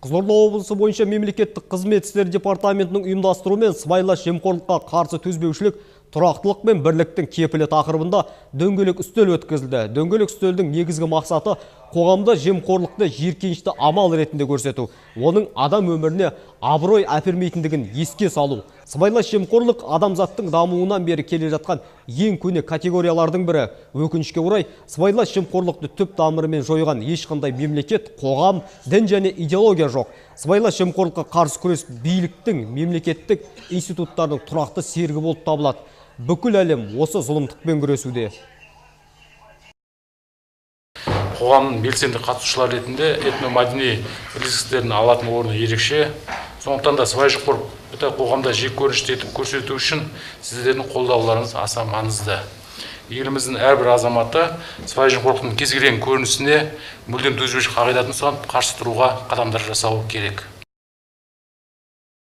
Қызылорда облысы бойынша мемлекеттік қызмет істері департаментінің ұйымдастыруымен сыбайлас жемқорлыққа қарсы төзбеушілік, тұрақтылық мен бірліктің кепілі тақырыбында дөңгелек үстел өткізілді. Дөңгелек үстелдің негізгі мақсаты қоғамда жемқорлықты жиіркенішті амал ретінде көрсету, оның адам өміріне абырой әпермейтіндігін еске салу. Сыбайлас жемқорлық адамзаттың дамуынан бері келе жатқан ең көне категориялардың бірі. Өкінішке орай, сыбайлас жемқорлықты түп тамырымен жойған ешқандай мемлекет, қоғам, дін және идеология жоқ. Сыбайлас жемқорлыққа қарсы күрес биліктің, мемлекеттік институттардың тұрақты серігі болып табылады. Бүкіл әлем осы зұлымдықпен күресуде. Қоғамның белсенді қатысушылары ретінде этномәдени бірлестіктердің алатын орны ерекше. Сондықтан да сыбайлас жемқорлықты қоғамда жек көрінішті етіп көрсету үшін сіздердің қолдауларыңыз аса маңызды. Еліміздің әрбір азаматы сыбайлас жемқорлықтың кез келген көрінісіне мүлдем төзбеушілік қағидатын ұстанып қарсы тұруға қадамдар жасауы керек.